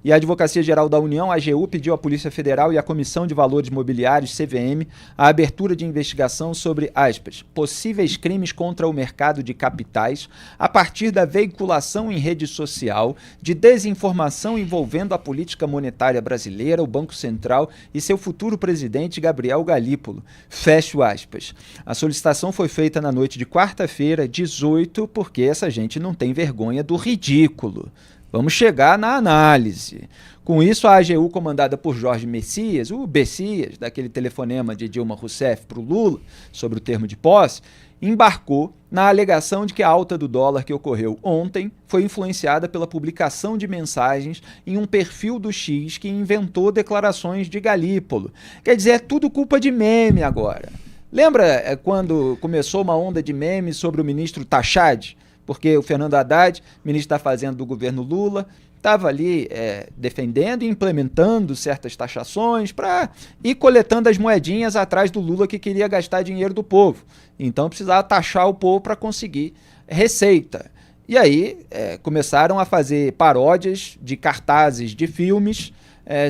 E a Advocacia Geral da União, a AGU, pediu à Polícia Federal e à Comissão de Valores Mobiliários, CVM, a abertura de investigação sobre, aspas, possíveis crimes contra o mercado de capitais a partir da veiculação em rede social de desinformação envolvendo a política monetária brasileira, o Banco Central e seu futuro presidente Gabriel Galípolo. Fecho aspas. A solicitação foi feita na noite de quarta-feira, 18, porque essa gente não tem vergonha do ridículo. Vamos chegar na análise. Com isso, a AGU, comandada por Jorge Messias, o Bessias, daquele telefonema de Dilma Rousseff para o Lula sobre o termo de posse, embarcou na alegação de que a alta do dólar que ocorreu ontem foi influenciada pela publicação de mensagens em um perfil do X que inventou declarações de Galípolo. Quer dizer, é tudo culpa de meme agora. Lembra quando começou uma onda de memes sobre o ministro Tachad? Porque o Fernando Haddad, ministro da Fazenda do governo Lula, estava ali defendendo e implementando certas taxações para ir coletando as moedinhas atrás do Lula que queria gastar dinheiro do povo. Então precisava taxar o povo para conseguir receita. E aí começaram a fazer paródias de cartazes de filmes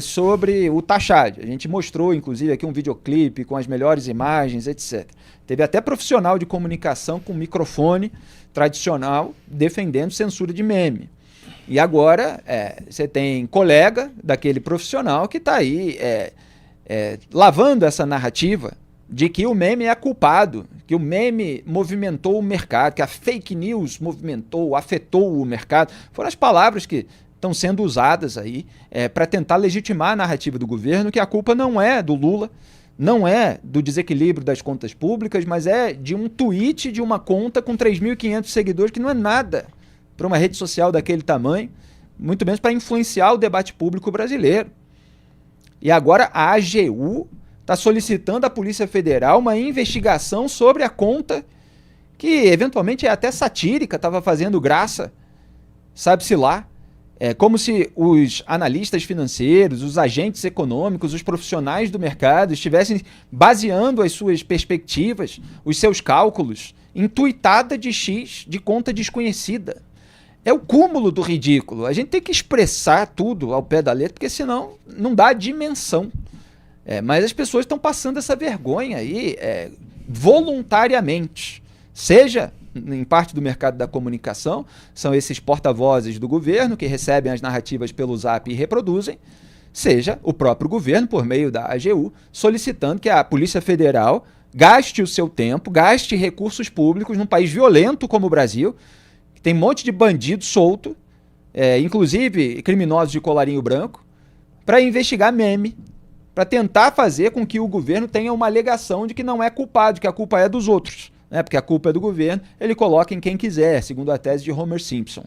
sobre o Tachad. A gente mostrou, inclusive, aqui um videoclipe com as melhores imagens, etc. Teve até profissional de comunicação com microfone tradicional defendendo censura de meme. E agora você tem colega daquele profissional que está aí lavando essa narrativa de que o meme é culpado, que o meme movimentou o mercado, que a fake news movimentou, afetou o mercado. Foram as palavras que estão sendo usadas aí para tentar legitimar a narrativa do governo, que a culpa não é do Lula, não é do desequilíbrio das contas públicas, mas é de um tweet de uma conta com 3.500 seguidores, que não é nada para uma rede social daquele tamanho, muito menos para influenciar o debate público brasileiro. E agora a AGU está solicitando à Polícia Federal uma investigação sobre a conta que eventualmente é até satírica, estava fazendo graça, sabe-se lá. É como se os analistas financeiros, os agentes econômicos, os profissionais do mercado estivessem baseando as suas perspectivas, os seus cálculos, em tuitada de X de conta desconhecida. É o cúmulo do ridículo. A gente tem que expressar tudo ao pé da letra, porque senão não dá dimensão. Mas as pessoas estão passando essa vergonha aí voluntariamente. Seja em parte do mercado da comunicação, são esses porta-vozes do governo que recebem as narrativas pelo Zap e reproduzem, seja o próprio governo, por meio da AGU, solicitando que a Polícia Federal gaste o seu tempo, gaste recursos públicos num país violento como o Brasil, que tem um monte de bandido solto, inclusive criminosos de colarinho branco, para investigar meme, para tentar fazer com que o governo tenha uma alegação de que não é culpado, que a culpa é dos outros. Porque a culpa é do governo, ele coloca em quem quiser, segundo a tese de Homer Simpson.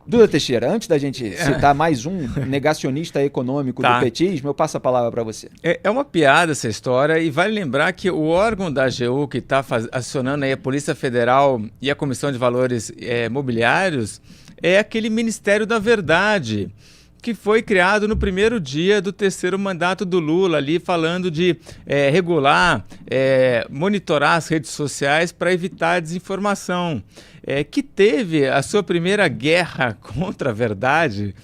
Duda Teixeira, antes da gente citar mais um negacionista econômico do petismo, eu passo a palavra para você. É uma piada essa história, e vale lembrar que o órgão da AGU que está acionando aí a Polícia Federal e a Comissão de Valores Mobiliários é aquele Ministério da Verdade, que foi criado no primeiro dia do terceiro mandato do Lula, ali falando de regular, monitorar as redes sociais para evitar a desinformação, que teve a sua primeira guerra contra a verdade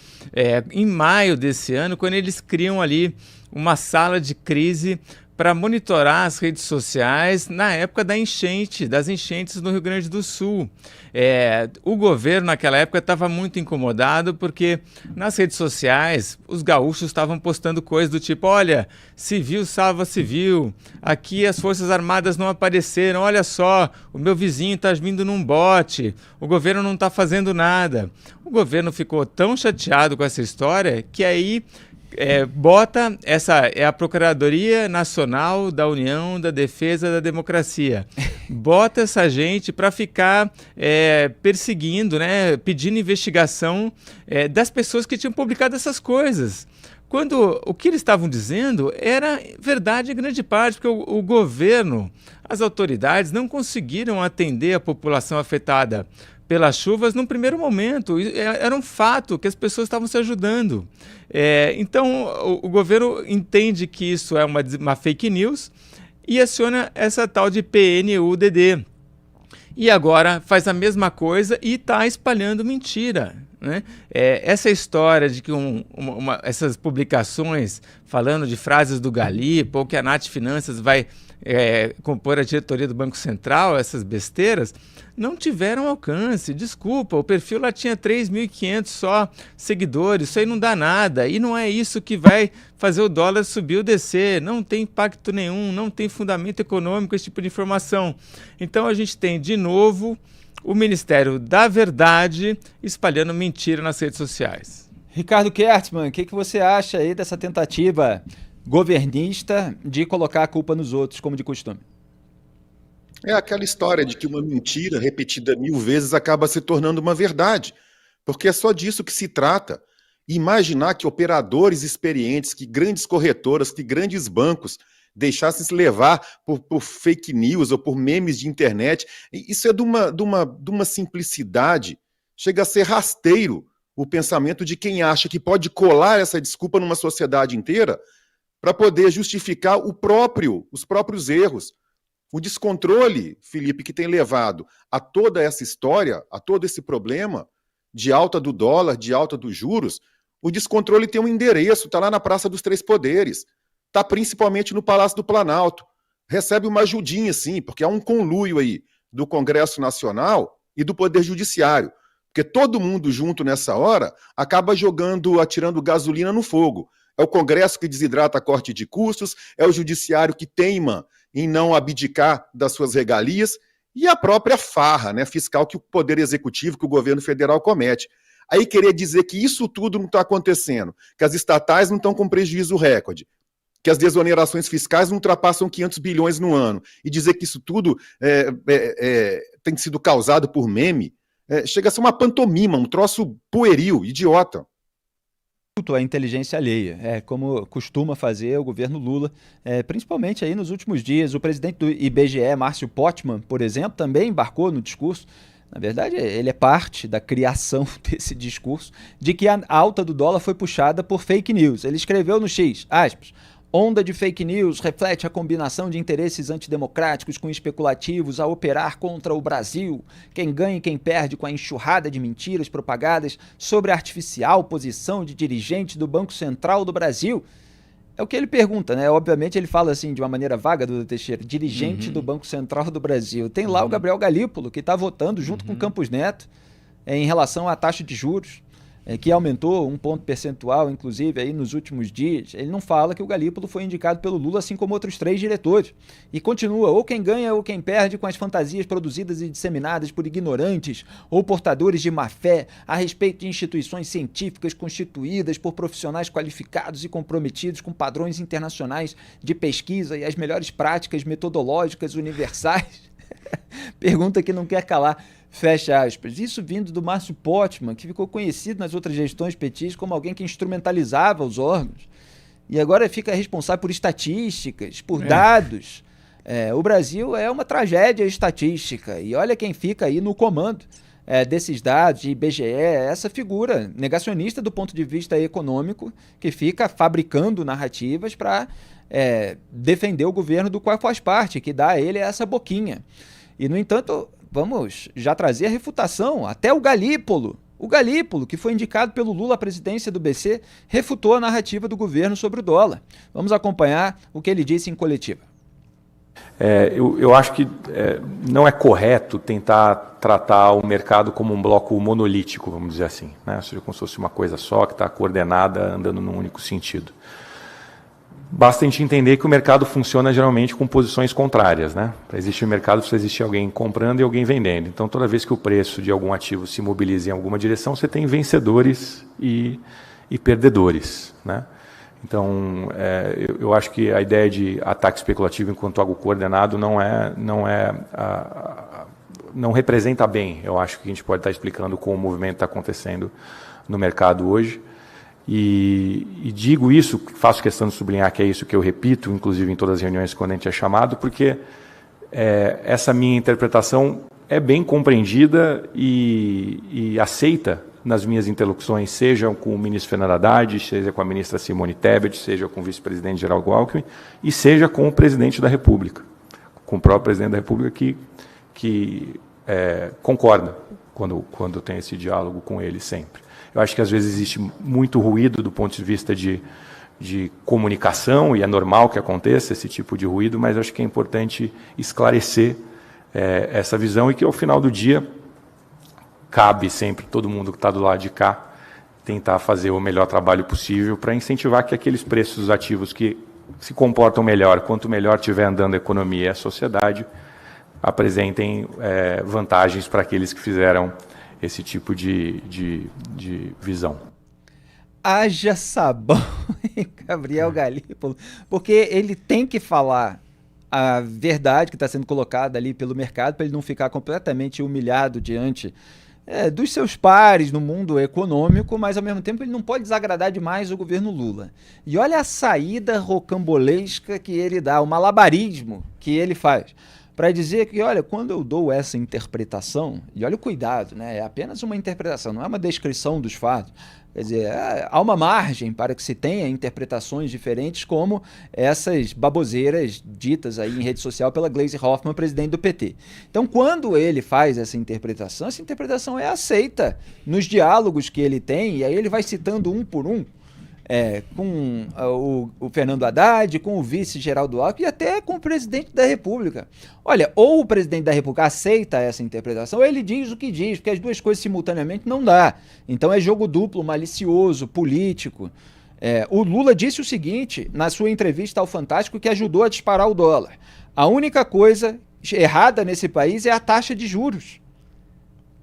em maio desse ano, quando eles criam ali uma sala de crise para monitorar as redes sociais na época das enchentes no Rio Grande do Sul. O governo naquela época estava muito incomodado porque nas redes sociais os gaúchos estavam postando coisas do tipo: olha, civil salva civil, aqui as Forças Armadas não apareceram, olha só, o meu vizinho está vindo num bote, o governo não está fazendo nada. O governo ficou tão chateado com essa história que aí bota a Procuradoria Nacional da União da Defesa da Democracia. Bota essa gente para ficar perseguindo, pedindo investigação das pessoas que tinham publicado essas coisas. Quando o que eles estavam dizendo era verdade em grande parte, porque o governo, as autoridades não conseguiram atender a população afetada pelas chuvas num primeiro momento. Era um fato que as pessoas estavam se ajudando. Então, o governo entende que isso é uma fake news e aciona essa tal de PNUDD. E agora faz a mesma coisa e está espalhando mentira. né? Essa história de que essas publicações falando de frases do Galipo, ou que a Nath Finanças vai compor a diretoria do Banco Central, essas besteiras, não tiveram alcance. Desculpa, o perfil lá tinha 3.500 só seguidores, isso aí não dá nada, e não é isso que vai fazer o dólar subir ou descer, não tem impacto nenhum, não tem fundamento econômico esse tipo de informação. Então a gente tem, de novo, o Ministério da Verdade espalhando mentira nas redes sociais. Ricardo Kertzmann, o que você acha aí dessa tentativa governista de colocar a culpa nos outros, como de costume? É aquela história de que uma mentira repetida 1000 vezes acaba se tornando uma verdade, porque é só disso que se trata. Imaginar que operadores experientes, que grandes corretoras, que grandes bancos deixassem se levar por fake news ou por memes de internet, isso é de uma simplicidade, chega a ser rasteiro o pensamento de quem acha que pode colar essa desculpa numa sociedade inteira para poder justificar os próprios erros. O descontrole, Felipe, que tem levado a toda essa história, a todo esse problema de alta do dólar, de alta dos juros, o descontrole tem um endereço, está lá na Praça dos Três Poderes, está principalmente no Palácio do Planalto. Recebe uma ajudinha, sim, porque há um conluio aí do Congresso Nacional e do Poder Judiciário. Porque todo mundo junto nessa hora acaba atirando gasolina no fogo. É o Congresso que desidrata a corte de custos, é o Judiciário que teima em não abdicar das suas regalias, e a própria farra, né, fiscal que o Poder Executivo, que o governo federal comete. Aí querer dizer que isso tudo não está acontecendo, que as estatais não estão com prejuízo recorde, que as desonerações fiscais não ultrapassam 500 bilhões no ano, e dizer que isso tudo tem sido causado por meme, chega a ser uma pantomima, um troço pueril, idiota. A inteligência alheia, como costuma fazer o governo Lula, principalmente aí nos últimos dias. O presidente do IBGE, Márcio Potman, por exemplo, também embarcou no discurso. Na verdade, ele é parte da criação desse discurso, de que a alta do dólar foi puxada por fake news. Ele escreveu no X, aspas, onda de fake news reflete a combinação de interesses antidemocráticos com especulativos a operar contra o Brasil. Quem ganha e quem perde com a enxurrada de mentiras propagadas sobre a artificial posição de dirigente do Banco Central do Brasil. É o que ele pergunta, né? Obviamente ele fala assim de uma maneira vaga, Duda Teixeira, dirigente do Banco Central do Brasil. Tem lá o Gabriel Galípolo, que está votando junto com o Campos Neto em relação à taxa de juros, que aumentou 1 ponto percentual, inclusive, aí nos últimos dias. Ele não fala que o Galípolo foi indicado pelo Lula, assim como outros 3 diretores. E continua, ou quem ganha ou quem perde com as fantasias produzidas e disseminadas por ignorantes ou portadores de má-fé a respeito de instituições científicas constituídas por profissionais qualificados e comprometidos com padrões internacionais de pesquisa e as melhores práticas metodológicas universais. Pergunta que não quer calar. Fecha aspas. Isso vindo do Márcio Potman, que ficou conhecido nas outras gestões petistas como alguém que instrumentalizava os órgãos e agora fica responsável por estatísticas, por dados. O Brasil é uma tragédia estatística e olha quem fica aí no comando desses dados, de IBGE, essa figura negacionista do ponto de vista econômico que fica fabricando narrativas para defender o governo do qual faz parte, que dá a ele essa boquinha. E, no entanto, vamos já trazer a refutação. Até o Galípolo, que foi indicado pelo Lula à presidência do BC, refutou a narrativa do governo sobre o dólar. Vamos acompanhar o que ele disse em coletiva. Eu acho que não é correto tentar tratar o mercado como um bloco monolítico, vamos dizer assim, né? Ou seja, como se fosse uma coisa só, que está coordenada, andando num único sentido. Basta a gente entender que o mercado funciona geralmente com posições contrárias, né? Para existir um mercado, precisa existir alguém comprando e alguém vendendo. Então, toda vez que o preço de algum ativo se mobiliza em alguma direção, você tem vencedores e perdedores, né? Então, eu acho que a ideia de ataque especulativo enquanto algo coordenado não representa bem, eu acho que a gente pode estar explicando como o movimento está acontecendo no mercado hoje. E digo isso, faço questão de sublinhar que é isso que eu repito, inclusive em todas as reuniões quando a gente é chamado, porque essa minha interpretação é bem compreendida e aceita nas minhas interlocuções, seja com o ministro Fernando Haddad, seja com a ministra Simone Tebet, seja com o vice-presidente Geraldo Alckmin, e seja com o presidente da República, com o próprio presidente da República que concorda quando tem esse diálogo com ele sempre. Eu acho que às vezes existe muito ruído do ponto de vista de comunicação, e é normal que aconteça esse tipo de ruído, mas acho que é importante esclarecer essa visão e que ao final do dia cabe sempre todo mundo que está do lado de cá tentar fazer o melhor trabalho possível para incentivar que aqueles preços ativos que se comportam melhor, quanto melhor estiver andando a economia e a sociedade, apresentem vantagens para aqueles que fizeram esse tipo de visão. Haja sabão em Gabriel Galípolo, porque ele tem que falar a verdade que está sendo colocada ali pelo mercado para ele não ficar completamente humilhado diante dos seus pares no mundo econômico, mas ao mesmo tempo ele não pode desagradar demais o governo Lula. E olha a saída rocambolesca que ele dá, o malabarismo que ele faz, para dizer que, olha, quando eu dou essa interpretação, e olha o cuidado, né? É apenas uma interpretação, não é uma descrição dos fatos. Quer dizer, há uma margem para que se tenha interpretações diferentes, como essas baboseiras ditas aí em rede social pela Gleisi Hoffmann, presidente do PT. Então, quando ele faz essa interpretação é aceita nos diálogos que ele tem, e aí ele vai citando um por um, com o Fernando Haddad, com o vice Geraldo Alckmin e até com o presidente da República. Olha, ou o presidente da República aceita essa interpretação, ou ele diz o que diz, porque as duas coisas simultaneamente não dá. Então é jogo duplo, malicioso, político. O Lula disse o seguinte, na sua entrevista ao Fantástico, que ajudou a disparar o dólar. A única coisa errada nesse país é a taxa de juros.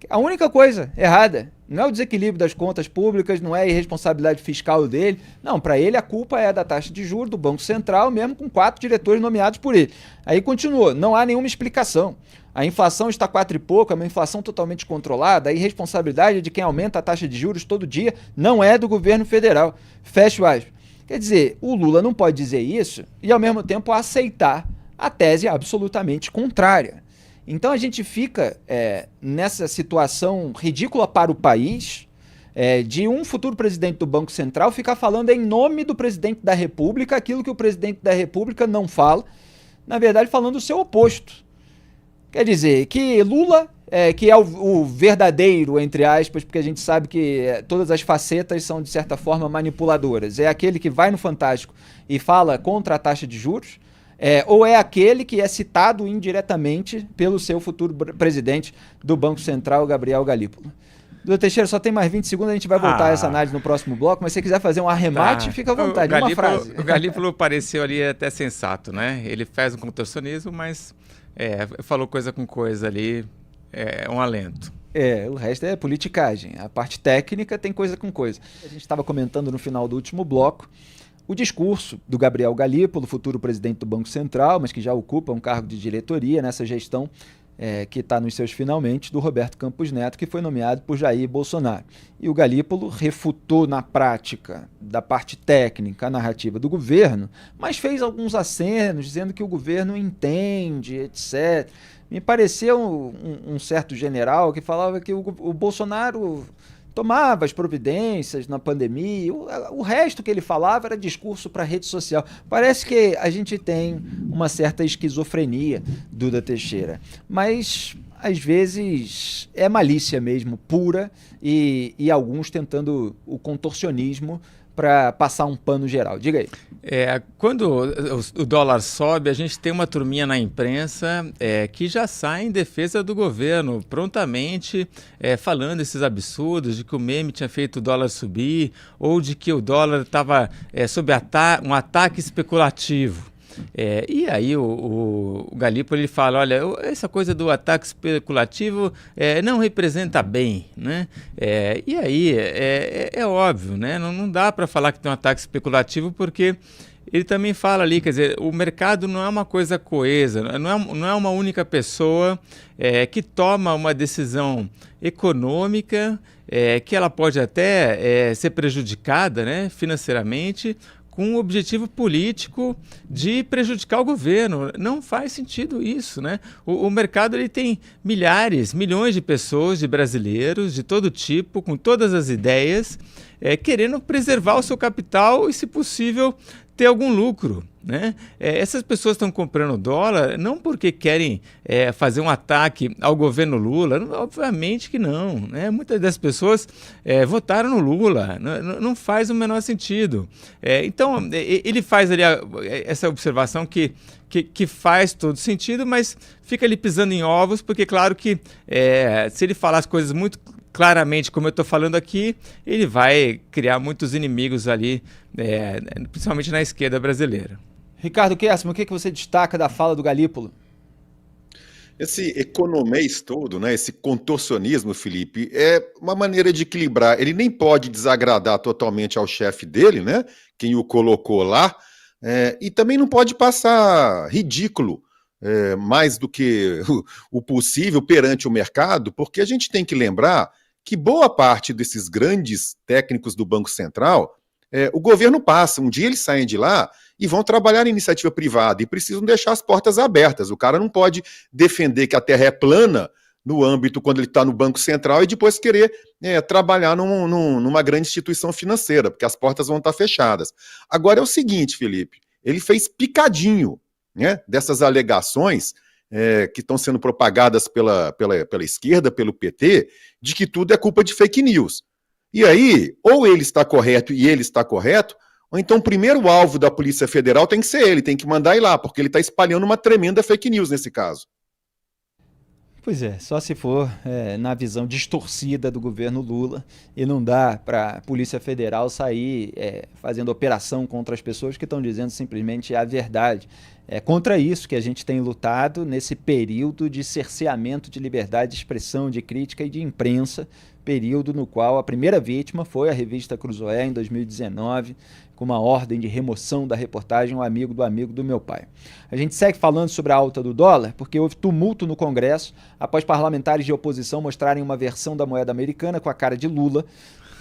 A única coisa errada. Não é o desequilíbrio das contas públicas, não é a irresponsabilidade fiscal dele. Não, para ele a culpa é da taxa de juros do Banco Central, mesmo com 4 diretores nomeados por ele. Aí continua, não há nenhuma explicação. A inflação está 4 e pouco, é uma inflação totalmente controlada, a irresponsabilidade de quem aumenta a taxa de juros todo dia não é do governo federal. Fecha o aspas. Quer dizer, o Lula não pode dizer isso e ao mesmo tempo aceitar a tese absolutamente contrária. Então a gente fica nessa situação ridícula para o país, de um futuro presidente do Banco Central ficar falando em nome do presidente da República aquilo que o presidente da República não fala, na verdade falando o seu oposto. Quer dizer, que Lula, que é o verdadeiro, entre aspas, porque a gente sabe que todas as facetas são de certa forma manipuladoras, é aquele que vai no Fantástico e fala contra a taxa de juros, ou é aquele que é citado indiretamente pelo seu futuro presidente do Banco Central, Gabriel Galípolo. Doutor Teixeira, só tem mais 20 segundos, a gente vai voltar a essa análise no próximo bloco, mas se você quiser fazer um arremate, fica à vontade, uma frase. O Galípolo pareceu ali até sensato, né? Ele faz um contorcionismo, mas falou coisa com coisa ali, um alento. O resto é politicagem, a parte técnica tem coisa com coisa. A gente estava comentando no final do último bloco, o discurso do Gabriel Galípolo, futuro presidente do Banco Central, mas que já ocupa um cargo de diretoria nessa gestão que está nos seus finalmente, do Roberto Campos Neto, que foi nomeado por Jair Bolsonaro. E o Galípolo refutou na prática, da parte técnica, a narrativa do governo, mas fez alguns acenos, dizendo que o governo entende, etc. Me pareceu um certo general que falava que o Bolsonaro tomava as providências na pandemia, o resto que ele falava era discurso para rede social. Parece que a gente tem uma certa esquizofrenia, Duda Teixeira, mas às vezes é malícia mesmo, pura, e alguns tentando o contorcionismo para passar um pano geral. Diga aí. Quando o dólar sobe, a gente tem uma turminha na imprensa que já sai em defesa do governo, prontamente falando esses absurdos de que o meme tinha feito o dólar subir ou de que o dólar estava sob um ataque especulativo. E aí o Galípolo ele fala, olha, essa coisa do ataque especulativo não representa bem, né? E aí é óbvio, né? Não dá para falar que tem um ataque especulativo porque ele também fala ali, quer dizer, o mercado não é uma coisa coesa, não é uma única pessoa que toma uma decisão econômica que ela pode até ser prejudicada, né, financeiramente, com o objetivo político de prejudicar o governo. Não faz sentido isso, né? O mercado ele tem milhares, milhões de pessoas, de brasileiros, de todo tipo, com todas as ideias, querendo preservar o seu capital e, se possível, ter algum lucro, né? Essas pessoas estão comprando dólar não porque querem fazer um ataque ao governo Lula, obviamente que não, né? Muitas das pessoas votaram no Lula, não faz o menor sentido. Então, ele faz ali essa observação que faz todo sentido, mas fica ali pisando em ovos, porque claro que se ele falar as coisas muito claramente, como eu estou falando aqui, ele vai criar muitos inimigos ali, principalmente na esquerda brasileira. Ricardo Kessman, o que você destaca da fala do Galípolo? Esse economês todo, né, esse contorcionismo, Felipe, é uma maneira de equilibrar. Ele nem pode desagradar totalmente ao chefe dele, né, quem o colocou lá, e também não pode passar ridículo, mais do que o possível perante o mercado, porque a gente tem que lembrar que boa parte desses grandes técnicos do Banco Central, o governo passa, um dia eles saem de lá e vão trabalhar em iniciativa privada e precisam deixar as portas abertas. O cara não pode defender que a Terra é plana no âmbito quando ele está no Banco Central e depois querer trabalhar numa grande instituição financeira, porque as portas vão estar fechadas. Agora é o seguinte, Felipe, ele fez picadinho, né, dessas alegações que estão sendo propagadas pela esquerda, pelo PT, de que tudo é culpa de fake news. E aí, ou ele está correto e ele está correto, ou então o primeiro alvo da Polícia Federal tem que ser ele, tem que mandar ir lá, porque ele está espalhando uma tremenda fake news nesse caso. Pois é, só se for na visão distorcida do governo Lula, e não dá para a Polícia Federal sair fazendo operação contra as pessoas que estão dizendo simplesmente a verdade. É contra isso que a gente tem lutado nesse período de cerceamento de liberdade de expressão, de crítica e de imprensa, período no qual a primeira vítima foi a revista Cruzoé em 2019, com uma ordem de remoção da reportagem Um Amigo do Meu Pai. A gente segue falando sobre a alta do dólar porque houve tumulto no Congresso após parlamentares de oposição mostrarem uma versão da moeda americana com a cara de Lula,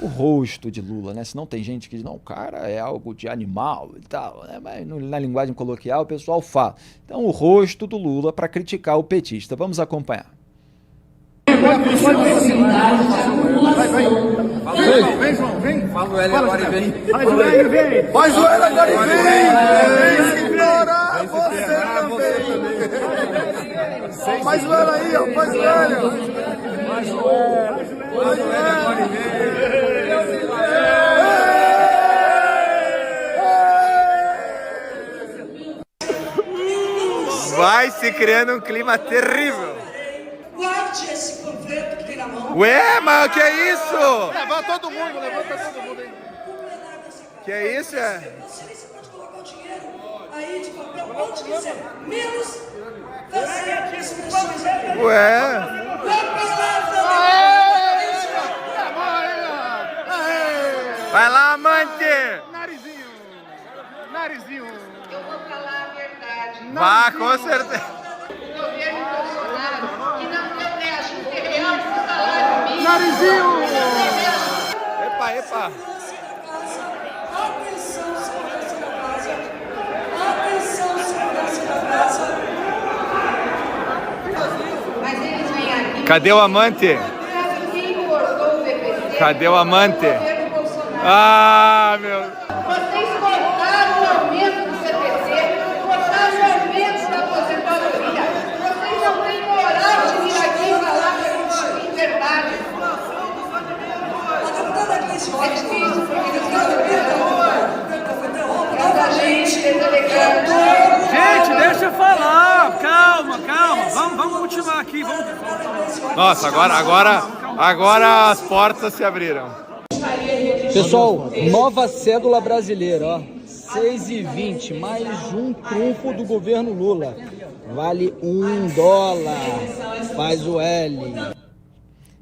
o rosto de Lula, né? Senão tem gente que diz, não, o cara é algo de animal e tal, né? Mas na linguagem coloquial o pessoal fala. Então o rosto do Lula para criticar o petista. Vamos acompanhar. Vem, João, vem. Faz o L agora e vem. Faz o L agora e vem. Vem implorar você também. Faz o L aí, ó. Faz o L. Faz o L agora e vem. Vai se criando um clima terrível. Guarde esse panfleto que tem na mão. Ué, mas o que é isso? Levanta todo mundo aí. Que é isso, Você pode colocar o dinheiro aí de papel onde quiser, menos fazer expressões aqui. Ué. Vai lá, amante. Narizinho. Eu vou falar a verdade. Vá, com certeza. O governo Bolsonaro, que não deu reajuste real pro salário mínimo. Narizinho. Epa. Atenção, segurança da casa. Atenção, segurança da casa. Mas eles vêm aqui. Cadê o amante? Quem cortou o PPC? Cadê o amante? O governo Bolsonaro. Ah, meu. Vocês cortaram o aumento do CPC, cortaram o aumento da aposentadoria. Vocês não têm moral de vir aqui falar para a gente verdade. A deputada Gleice É difícil, porque eles não gente delegando. Gente, deixa eu falar. Calma. Vamos continuar aqui. Nossa, agora as portas se abriram. Pessoal, nova cédula brasileira, ó. 6,20, mais um trunfo do governo Lula. Vale $1. Faz o L.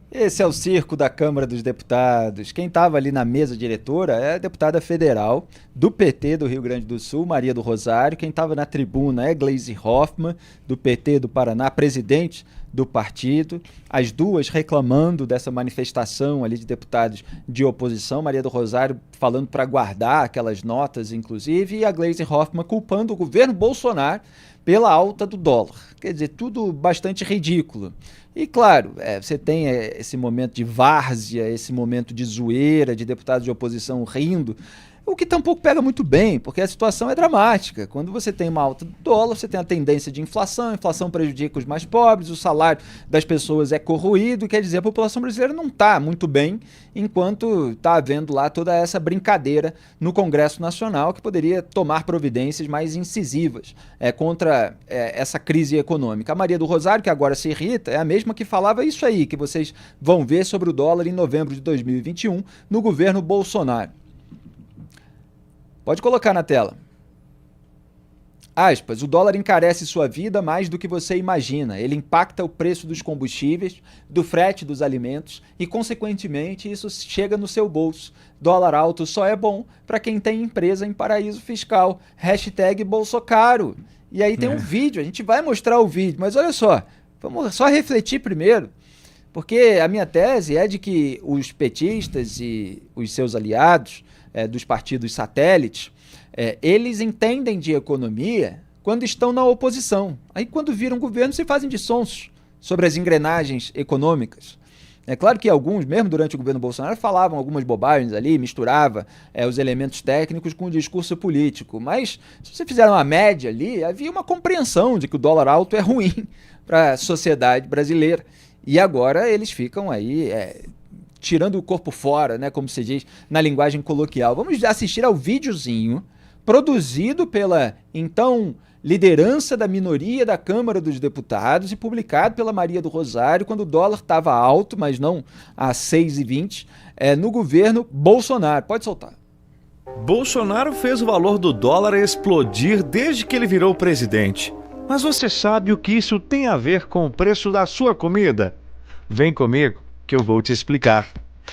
Esse é o circo da Câmara dos Deputados. Quem estava ali na mesa diretora é a deputada federal do PT do Rio Grande do Sul, Maria do Rosário. Quem estava na tribuna é Gleisi Hoffmann, do PT do Paraná, presidente do partido. As duas reclamando dessa manifestação ali de deputados de oposição. Maria do Rosário falando para guardar aquelas notas, inclusive, e a Gleisi Hoffmann culpando o governo Bolsonaro pela alta do dólar. Quer dizer, tudo bastante ridículo. E claro, você tem esse momento de várzea, esse momento de zoeira, de deputados de oposição rindo, O que tampouco pega muito bem, porque a situação é dramática. Quando você tem uma alta do dólar, você tem a tendência de inflação, a inflação prejudica os mais pobres, o salário das pessoas é corroído, quer dizer, a população brasileira não está muito bem, enquanto está havendo lá toda essa brincadeira no Congresso Nacional, que poderia tomar providências mais incisivas contra essa crise econômica. A Maria do Rosário, que agora se irrita, é a mesma que falava isso aí, que vocês vão ver sobre o dólar em novembro de 2021, no governo Bolsonaro. Pode colocar na tela. Aspas, o dólar encarece sua vida mais do que você imagina. Ele impacta o preço dos combustíveis, do frete dos alimentos e, consequentemente, isso chega no seu bolso. Dólar alto só é bom para quem tem empresa em paraíso fiscal. Hashtag Bolsocaro. E aí tem um vídeo, a gente vai mostrar o vídeo, mas olha só, vamos só refletir primeiro, porque a minha tese é de que os petistas e os seus aliados dos partidos satélites, eles entendem de economia quando estão na oposição. Aí quando viram governo se fazem de sonsos sobre as engrenagens econômicas. É claro que alguns, mesmo durante o governo Bolsonaro, falavam algumas bobagens ali, misturava os elementos técnicos com o discurso político. Mas se você fizer uma média ali, havia uma compreensão de que o dólar alto é ruim para a sociedade brasileira. E agora eles ficam aí tirando o corpo fora, né, como se diz na linguagem coloquial. Vamos assistir ao videozinho produzido pela, então, liderança da minoria da Câmara dos Deputados e publicado pela Maria do Rosário quando o dólar estava alto, mas não a 6,20, no governo Bolsonaro. Pode soltar. Bolsonaro fez o valor do dólar explodir desde que ele virou presidente. Mas você sabe o que isso tem a ver com o preço da sua comida? Vem comigo que eu vou te explicar.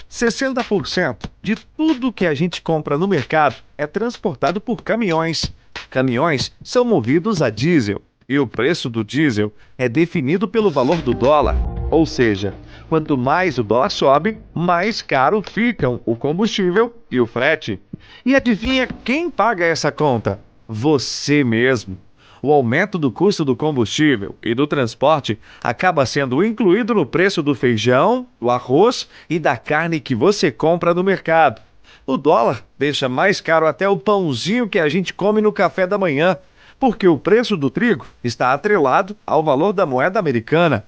60% de tudo que a gente compra no mercado é transportado por caminhões. Caminhões são movidos a diesel e o preço do diesel é definido pelo valor do dólar. Ou seja, quanto mais o dólar sobe, mais caro ficam o combustível e o frete. E adivinha quem paga essa conta? Você mesmo. O aumento do custo do combustível e do transporte acaba sendo incluído no preço do feijão, do arroz e da carne que você compra no mercado. O dólar deixa mais caro até o pãozinho que a gente come no café da manhã, porque o preço do trigo está atrelado ao valor da moeda americana.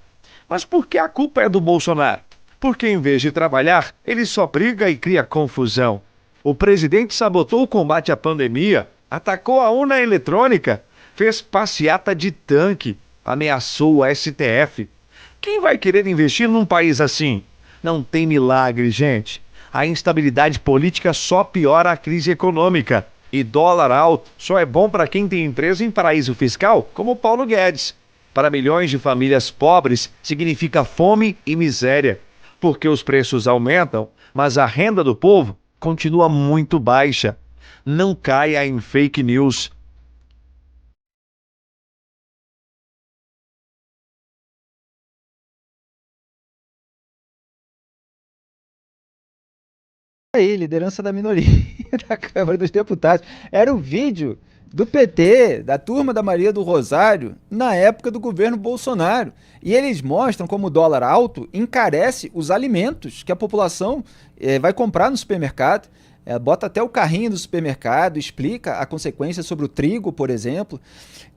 Mas por que a culpa é do Bolsonaro? Porque em vez de trabalhar, ele só briga e cria confusão. O presidente sabotou o combate à pandemia, atacou a urna eletrônica, fez passeata de tanque, ameaçou o STF. Quem vai querer investir num país assim? Não tem milagre, gente. A instabilidade política só piora a crise econômica. E dólar alto só é bom para quem tem empresa em paraíso fiscal, como Paulo Guedes. Para milhões de famílias pobres, significa fome e miséria. Porque os preços aumentam, mas a renda do povo continua muito baixa. Não caia em fake news. Aí, liderança da minoria da Câmara dos Deputados. Era o vídeo do PT, da turma da Maria do Rosário, na época do governo Bolsonaro. E eles mostram como o dólar alto encarece os alimentos que a população vai comprar no supermercado. Bota até o carrinho do supermercado, explica a consequência sobre o trigo, por exemplo.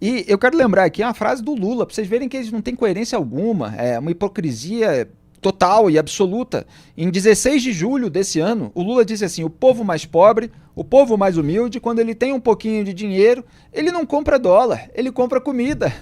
E eu quero lembrar aqui uma frase do Lula, para vocês verem que eles não têm coerência alguma. É uma hipocrisia total e absoluta. Em 16 de julho desse ano, o Lula disse assim: o povo mais pobre, o povo mais humilde, quando ele tem um pouquinho de dinheiro, ele não compra dólar, ele compra comida,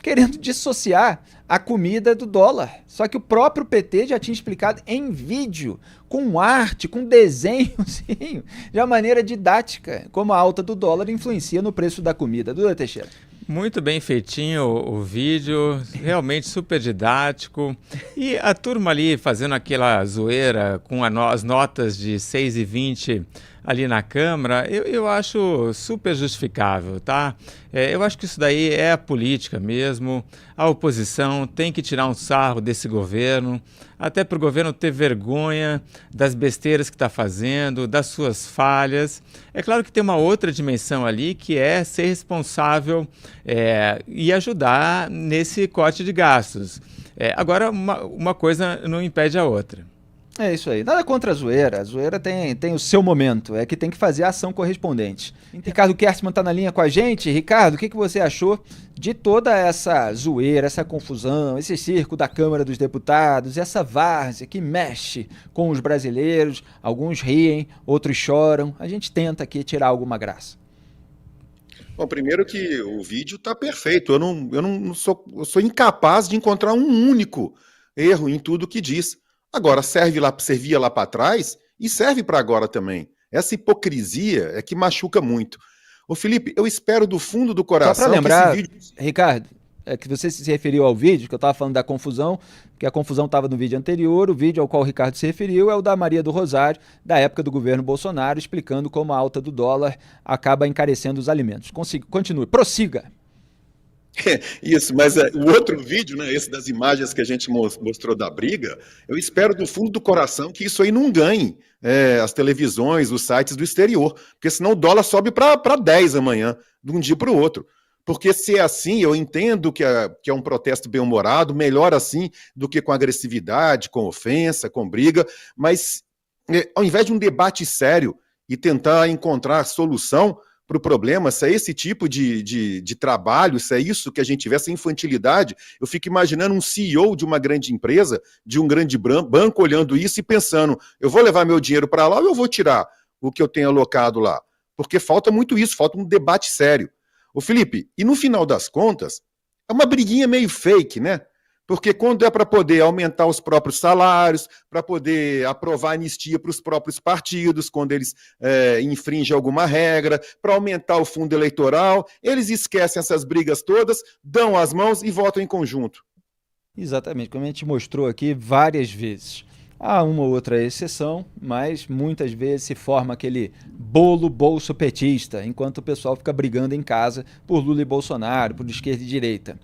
querendo dissociar a comida do dólar. Só que o próprio PT já tinha explicado em vídeo, com arte, com desenhozinho, de uma maneira didática, como a alta do dólar influencia no preço da comida. Duda Teixeira. Muito bem feitinho o vídeo, realmente super didático. E a turma ali fazendo aquela zoeira com as notas de 6,20 ali na Câmara, eu acho super justificável, tá? Eu acho que isso daí é a política mesmo. A oposição tem que tirar um sarro desse governo, até para o governo ter vergonha das besteiras que está fazendo, das suas falhas. É claro que tem uma outra dimensão ali, que é ser responsável e ajudar nesse corte de gastos. Agora, uma coisa não impede a outra. É isso aí. Nada contra a zoeira. A zoeira tem o seu momento. É que tem que fazer a ação correspondente. Ricardo Kerstmann está na linha com a gente. Ricardo, o que você achou de toda essa zoeira, essa confusão, esse circo da Câmara dos Deputados, essa várzea que mexe com os brasileiros? Alguns riem, outros choram. A gente tenta aqui tirar alguma graça. Bom, primeiro que o vídeo está perfeito. Eu sou incapaz de encontrar um único erro em tudo que diz. Agora, servia lá para trás e serve para agora também. Essa hipocrisia é que machuca muito. Ô Felipe, eu espero do fundo do coração... Só para lembrar, que esse vídeo... Ricardo, é que você se referiu ao vídeo, que eu estava falando da confusão, porque a confusão estava no vídeo anterior. O vídeo ao qual o Ricardo se referiu é o da Maria do Rosário, da época do governo Bolsonaro, explicando como a alta do dólar acaba encarecendo os alimentos. Continue, prossiga. Isso, mas o outro vídeo, né, esse das imagens que a gente mostrou da briga, eu espero do fundo do coração que isso aí não ganhe as televisões, os sites do exterior, porque senão o dólar sobe para 10 amanhã, de um dia para o outro. Porque se é assim, eu entendo que é um protesto bem-humorado, melhor assim do que com agressividade, com ofensa, com briga, mas ao invés de um debate sério e tentar encontrar solução para o problema, se é esse tipo de trabalho, se é isso que a gente tiver, essa infantilidade, eu fico imaginando um CEO de uma grande empresa, de um grande banco, olhando isso e pensando, eu vou levar meu dinheiro para lá ou eu vou tirar o que eu tenho alocado lá? Porque falta muito isso, falta um debate sério. Ô Felipe, e no final das contas, é uma briguinha meio fake, né? Porque quando é para poder aumentar os próprios salários, para poder aprovar anistia para os próprios partidos, quando eles infringem alguma regra, para aumentar o fundo eleitoral, eles esquecem essas brigas todas, dão as mãos e votam em conjunto. Exatamente, como a gente mostrou aqui várias vezes. Há uma ou outra exceção, mas muitas vezes se forma aquele bolo bolso petista, enquanto o pessoal fica brigando em casa por Lula e Bolsonaro, por esquerda e direita.